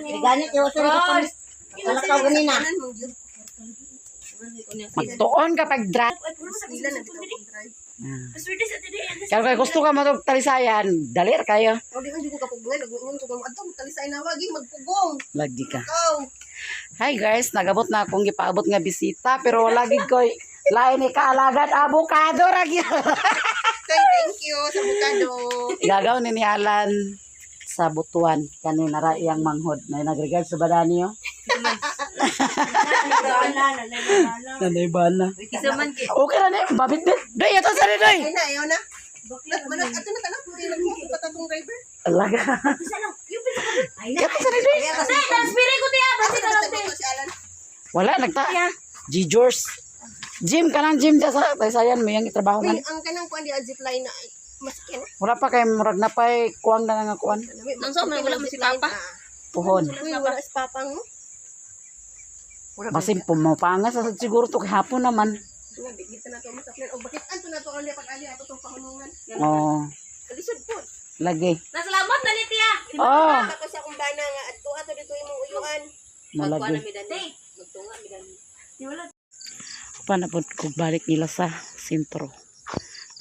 Ganit yung sorry ko pa. Kalakaw ganina. Magtuon kapag drive. Kaya kaya gusto ka matog talisayan, dalir kayo. O di man jud ko kapugay, nag-uun ko adto talisay na wagi magpugong. Lagi ka. Ikaw. Hi guys, nagabot na akong gipaabot nga bisita pero lagi ko'y lain ni kaalagan avocado ra gyud. Thank you sa bukado. Igagaw ni Alan sa butuan kanina ra iyang manghod na nagregard sa badani yo. Nanay bana. Okay ra ni babit bit. Doy ato sa doy. Ay na, ayaw na. Baklat man ato na tanap puri lang ko patatong driver. Alaga. Ay na. Ato sa doy. Ay, transpire ko diya basi na lang si Alan. Wala nagta. G-Jors. Gym kanang gym sa taysayan mo yang itrabaho man. Ang kanang kuan di zipline na maskin. Wala pa kay murag na pay kuwang na nga kuan. Nang so man wala mo si papa. Puhon. Uy, wala si papang mo. Basin pumapangas sa siguro to kahapon naman. Bigit na to masaplan o bakit anto na to ang lipat ali ato tong pahunungan. Oh, Kalisod po. lagi. Nasalamot na ni tiya. Oh, Tapos sa akong bana nga adto ato dito imong uyuan. malagi. Magtunga mi dani. Pa na po kung balik nila sa sentro.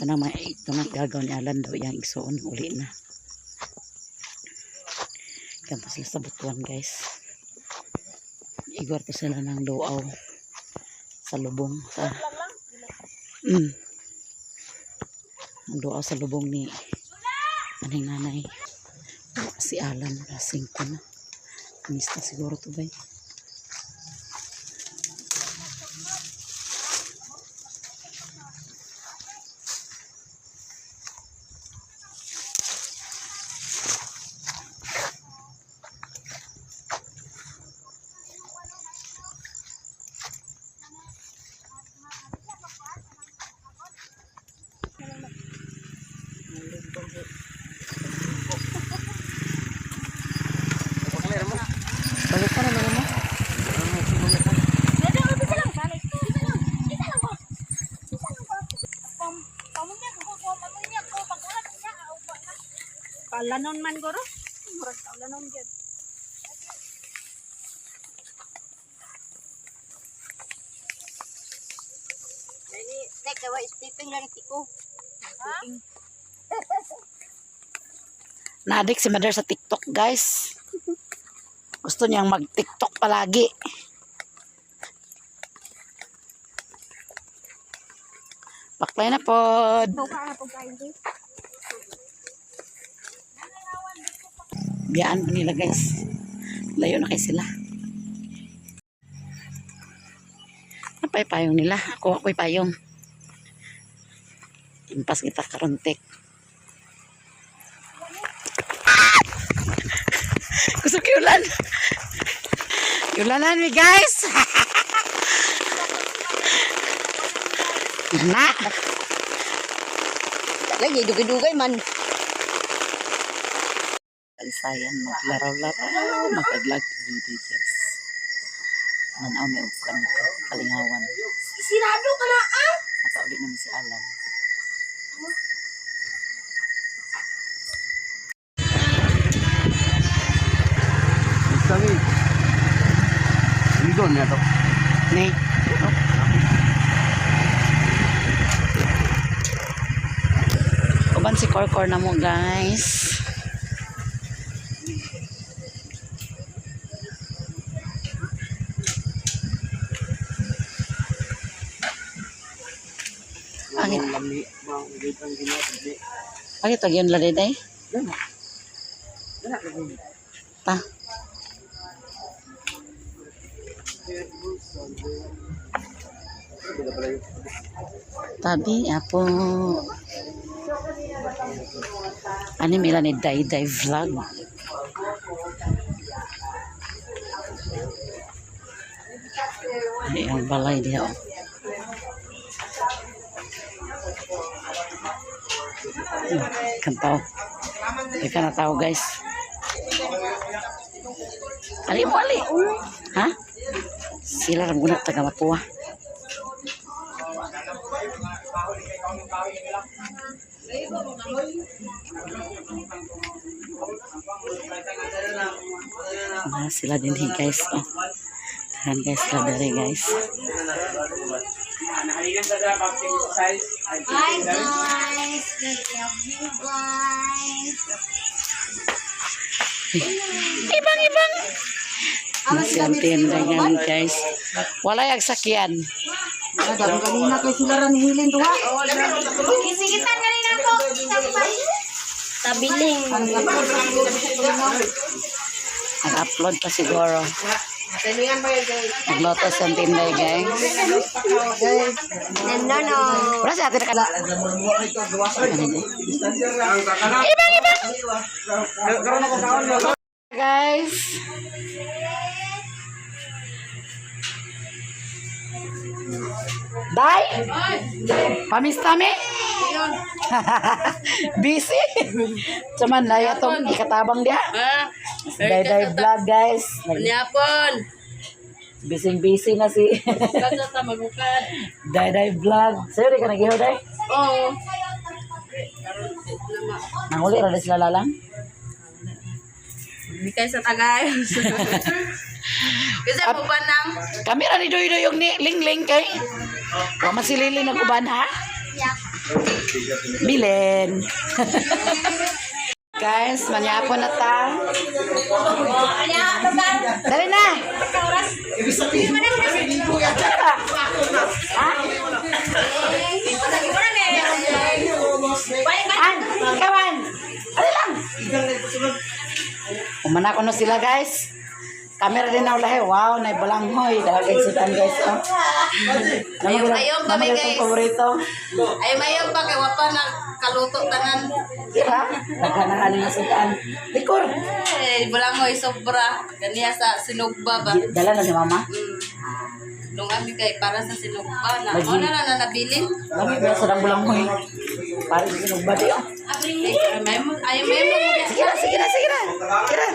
Ito na gagawin ni Alan daw yung igsoon uli na. Kanta sila sa butuan guys. Igwar to sila ng luaw sa lubong. Ang luaw sa lubong ni aning nanay. Si Alan, lasing ko na. Kamista siguro to ba? Balik ka na naman mo. Palanon man goro. Murag palanon gyud. Dali, tek kawa stepping lang tiko. Na-addict si Mother sa TikTok guys. Gusto niyang mag-TikTok palagi. Baklay na po. Biyaan pa nila guys. Layo na kayo sila. Napay payong nila. Ako ako'y payong. Impas kita karontek. Kusog yulan. Yulanan mi guys. Na. Lagi dugay-dugay man. Kalisayan maglaraw-laraw, makaglag video guys. Manaw may ukan ko, kalingawan. Sirado ka na ah. At ulit naman si Alan. Kami. Ini doon na to. Ni. Uban si Korkor na mo guys. Angit. Angit tag yun lali day. Ta. Tabi apo. Ani mila ni Day Vlog. Ay, ang balay diya. Kantaw. Ika na tao guys. Ali mo ali. Ha? Sila ram guna taga Mapua. Sila din guys. Oh. Tahan guys sila dari guys. Hi guys, good evening guys. Ibang. Masih tinda yan guys. Walay ag sakyan. Kanina kay sila ran hilin to ha. Isigitan kanina ko. Tabiling. Nag-upload pa siguro. Teningan ba yan guys? Nagloto sa tinda guys. No. Wala sa atin nakala. Ibang. Guys. Day? Pamista mi? Busy? Cuman na itong ikatabang dia. Day vlog guys. Nyapon. Busy na si Kasa ta magukad. Day vlog. Sa'yo di ka nag-iho day? Oo. Nanguli rada sila lalang? Hindi kayo sa tagay. Kasi po ba nang? Kami ra ni Doy yung ni Ling kay. Wa man si Lili nag-uban ha? Bilen. Guys, manyapon na ta. Dali na. An, kawan. Ano lang? Umana ko na sila guys. Camera din na ulahe. Wow, naibalanghoy. Dahil sudan guys. Oh. Ayong kami, guys. Paborito. Ay mayong pa kay wapa na kaluto tanan. Diba? Nagkanang nga sudan. Likor. Eh, wala mo sobra. Ganiya sa sinugba ba? Dala na si mama. Nung ami kay para sa sinugba na. Lagi. Ano na nabilin? Lami ba sa balanghoy? Para sa sinugba di oh. Ay may mo. Sige na. Kira.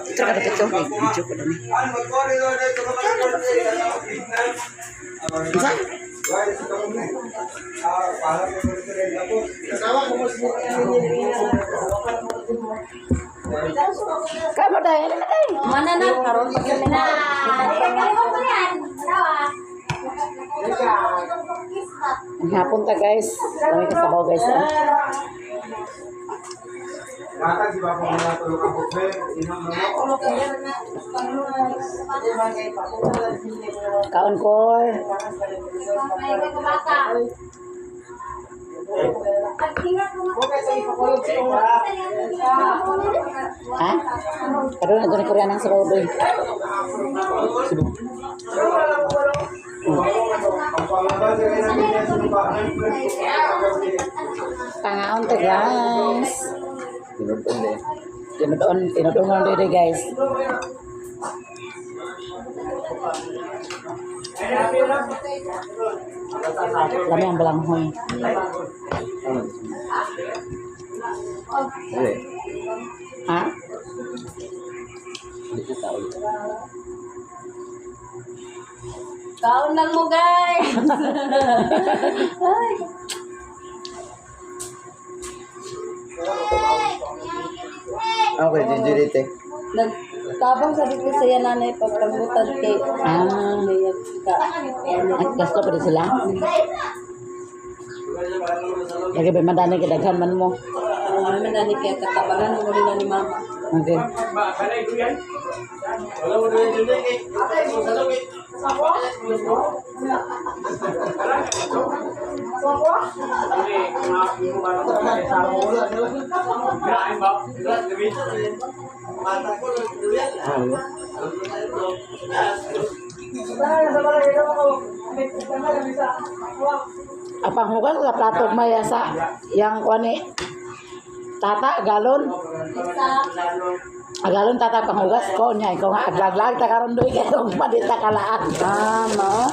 Ito ka dito. Video ko dami. Isa? Kamu dahil na dahil. Mana na karon pa kami na. Ang hapon ta guys. Kami kasabaw guys. Ah. Kaon ko. Ha? Pero na doon Korean ang sabaw doy. Pangaon to guys. Tinudon lang dito guys. Lami ang balanghoy. Ha? Kaon lang mo guys. Okay, jinjirite. Nagtabang sabi ko sa yan nanay pagkagutan kay At gasto pa rin sila. Lagi ba madani kadaghan man mo. ano nani kay katabangan mo nila ni mama. Okay. Apang hugas sa plato maya sa yang kuani tata galon. Agalon tata panghugas ko nya ikaw nga aglaglag ta karon doy kay kung padita kalaan. No.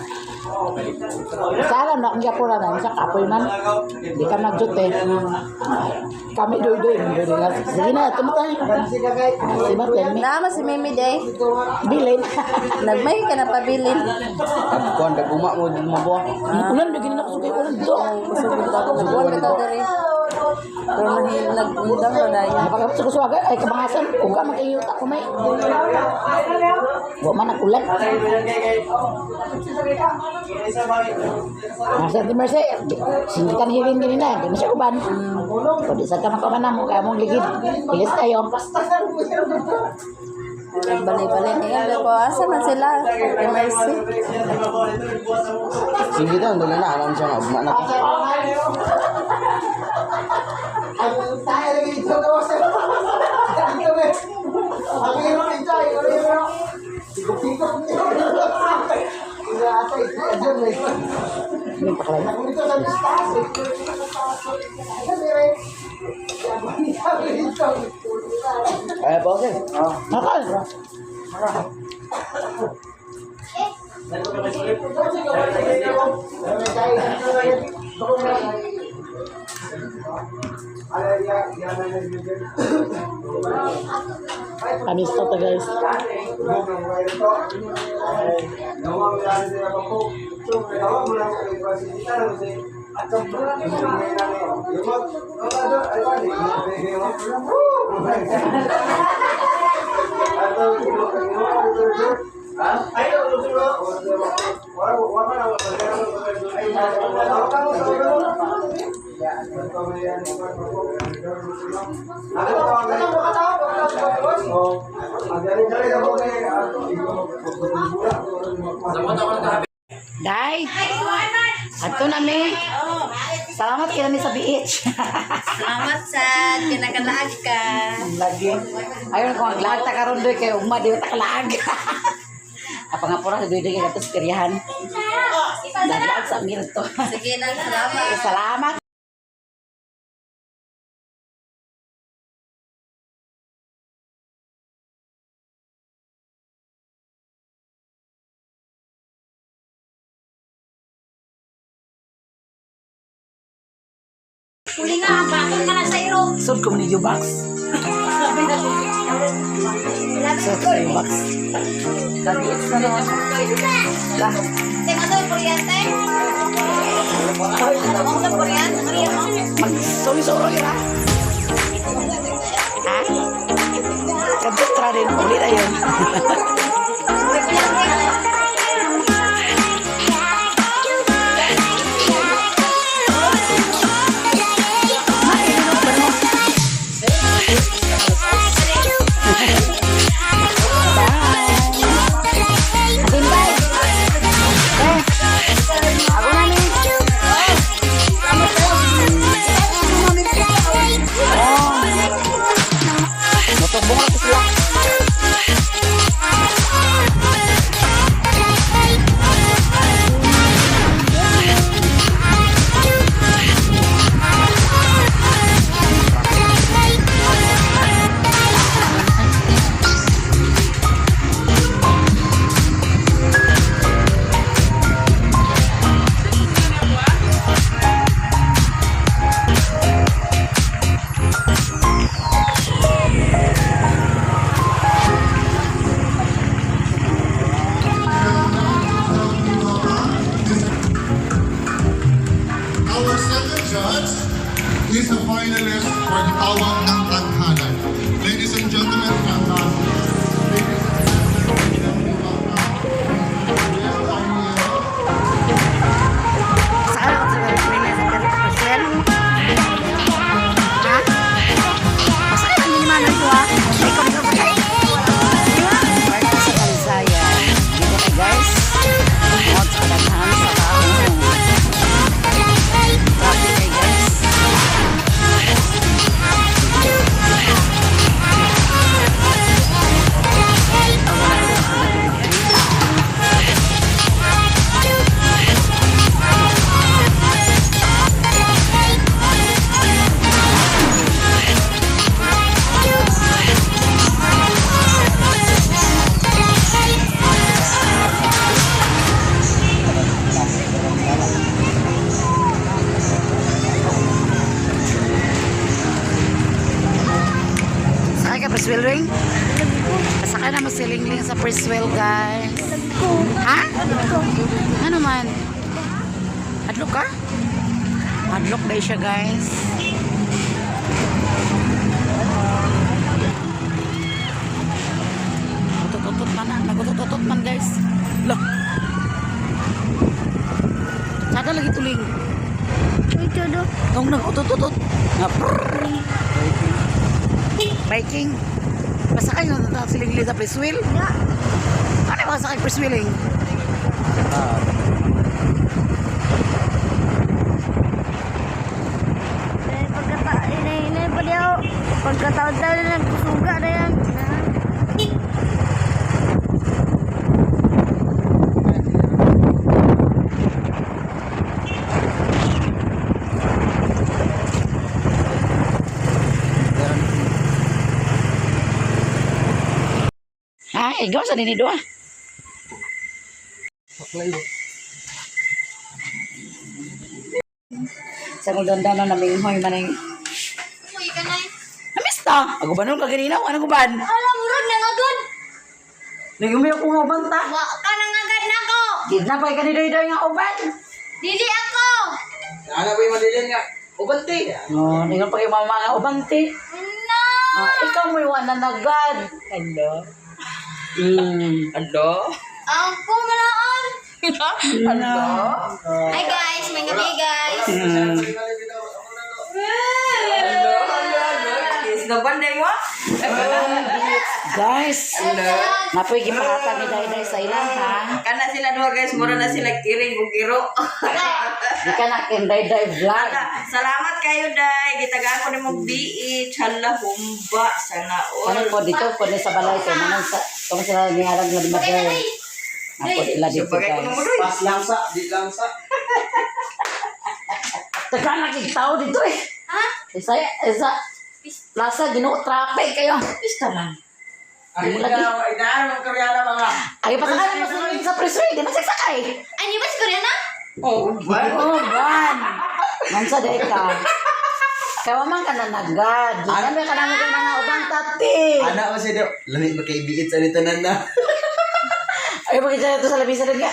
Salam na kung pura na sa kapoy man. Di ka magjute. Kami doy nga. Sige na, tumutay. Si Baten mi. Nama si Mimi day. Bilin. Nagmay ka na pabilin. Kuan da guma mo din mo bo. Ulan bigyan na kusugay ulan do. Kusog ka to diri. Pero mahilag undang ba dahil? Napagabot sa kusuwagan, ay kabangasan. Kung ka mag-iyot ako may. Huwag man nakulat. Nasa di Mercy, sindikan hiling din na. Di na siya uban. Kung di sa ka makabanan mo, kaya mong ligid. Ilis tayo. Balik-balik niya. Pero asa man sila? MRC. Sige daw, dali na. Alam siya nga. Ugma na ko. Yung pakalay. Kaya po, sir. Nakal. Kamis to guys. Day, ato na mi. Salamat kaya ni sa beach. Salamat sa kinakalaag ka. Lagi. Ayun ko ang lahat ta karon doy kay ugma di ta kalaag. Apa nga pura sa duy ka tos kiryahan. Dagdag sa mir to. Sige na, salamat. Salamat. Huli nga, bakit ka na sa iro? Sud ko ni Jubax. Sud ko ni Jubax. Lagi extra na. Lah. Tema to, kuryente? Ano sa kuryente? Mag-solo-solo yun ha? Ha? Kabitra rin. Ulit na yun. Is a finalist for the Awang ng Tanghalan. Ladies and gentlemen, Saan ako sa Pilipinas sa Perusel? Ha? Masakit ang minimanan ko ha? Ikaw ito ba? Parang si Alzaya. Dito kay guys. Mod sa daghan sa tao. Grabe kay guys. Sakay ka Priswell ring? Sakay na mo silingling sa Priswell guys. Ha? Ano man? Adlok ka? Adlok na siya guys. nagututot man na. Nagututot man guys. Lah. Sada lagi tuling. Ito do. Tong nagututot. Biking. Masakay na tatawag siling sa press wheel. Ya. Ano yung masakay press wheeling? Ini beliau pagkataon-taon na nagsusuga na yan. Ha, ikaw sa nini doa. Sa dandanan na may hoy maning. Uy, kanay. Namista. Ako ba nung kaganina? Ano ko ban? Alam mo rin, nangagod. Nagumi ako uban ta. Wa ka nangagad na ko. Ginapay ka ni Doy nga uban. Dili ako. Ano ba yung madilin nga? Ubante. Oh, ningon pa yung mga uban ti. No. Ikaw mo yung nanagad. Hello. Hello. Ako manaon. Hello. Hi guys, may gabi guys. Guys, napoy gipahatag ni Dayday sa ilang ha. Kana sila duha guys, mura na sila kiring ug giro. Di ka na kin Dayday vlog. Salamat kayo day. Gitagaan ko nimo BH hala humba sana Ano all. po dito po sa balay ko naman sa kung sila ni alam na mother. Ako ila dito Bagay ko guys. mo doy. Pas lang sa, di lang sa. Teka nakikita dito eh. Ha? Isa Lasa Ginoo traffic kayo. Pista man. Ay, Mo lagi. idaan mo karyana mga. Ay pasakay mo sa presyo, di magsasakay. Ani ba siguro na? Oh, ba? Oh, ban. Mansa day ka. Kaya man ka na nagad. Di kami ka namin kung mga ubang tati. Anak mo siya daw. Lamig magkaibiit sa nitanan na. Ay, bakit siya ito sa labisa rin nga?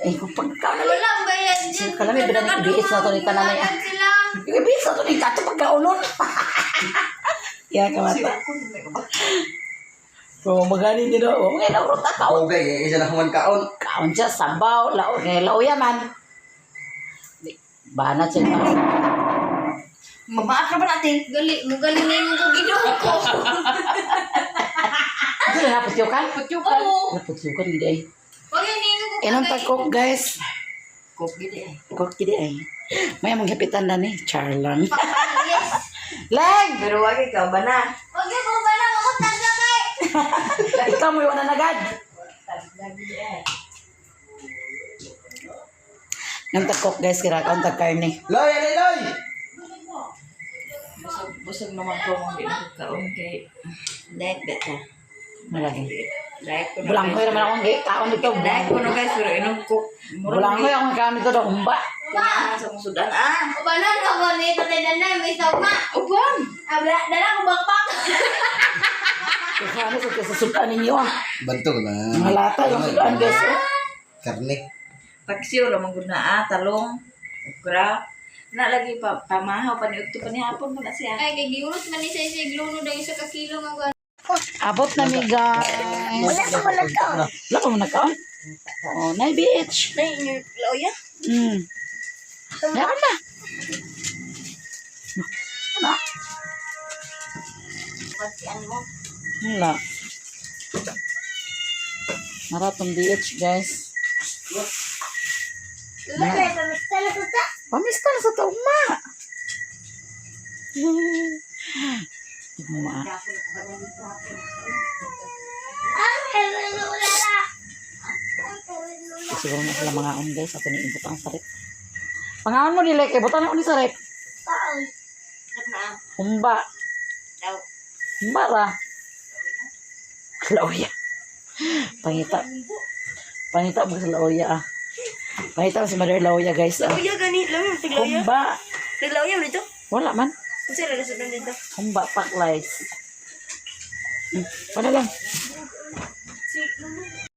Eh, kung pagkaw na lang. Wala ba yan dyan? Kalami, binanay-ibiit na ito ni Tananay. Sila. Yung ibiit na ito ni Kato pagkaunon. Yan, kamata. So, magaling din o. Ngayon, naurot ka. Ako ba, isa na human kaon. Kaon siya, sabaw, lao. Kaya lao yaman. Banat siya na. Mabaat na ba natin? Mugaling na yung gugido ko. Ito na naputyukan? Putyukan. Naputyukan, hindi ay. Huwag yan yung Inong tagkok, guys. Kok gidi ay. Kok, hindi ay. May maghapitan na ni. Char lang. Yes. Leg! Pero wag ikaw ba na? Huwag yan kung ba lang ako tatlakay. Ikaw mo yung nanagad. Nang tagkok, guys. Kira ka ang tagkarni. Loy, ano Loy? Busog naman ko mong ginagkaon kay diet beta. Malagi. Diet ko na Bulang ko guys. naman akong kaon dito. Diet ko na guys, pero inom ko. Bulang ko akong kaon dito. Humba. Sa musudan. Ah! Ubanan ako ni Tatay Dandan. May sauma. Uban! Abla, dala ko bakpak. Ikaw ano sa sudan ninyo ah. Bantog na. Mga lata yung sudan, guys. Oh. Karne. Paksiw lang magud na talong, okra. Na lagi pa pamahaw pa ni udto pa ni hapon pa na siya. Ay, kay giurot man ni sa isa igluno daw isa ka kilo nga gwan. Abot na mi guys. Wala ka mo nagkaon. Wala ka mo nagkaon? Oh, na bitch. Nay, loya. Meron na. Ano? Pasian mo. Wala. Maratong BH guys. Lagay sa mistala ko ta. Pamista na sa tauma. Tauma. Ang helulala. Siguro na sila mga on guys. Ako ni input ang sarip. Pangaon mo nila kay butan ako ni sarip. Taon. Humba. Daw. Humba ra. Lauya. Pangita. Pangita mo sa lauya ah. Pangita mo si Mother Lauya guys ah. Loya gani, loya tigloya. Humba. Tigloya dito. Wala man. Unsa ra sunod dito? Humba pack lies. Ano lang.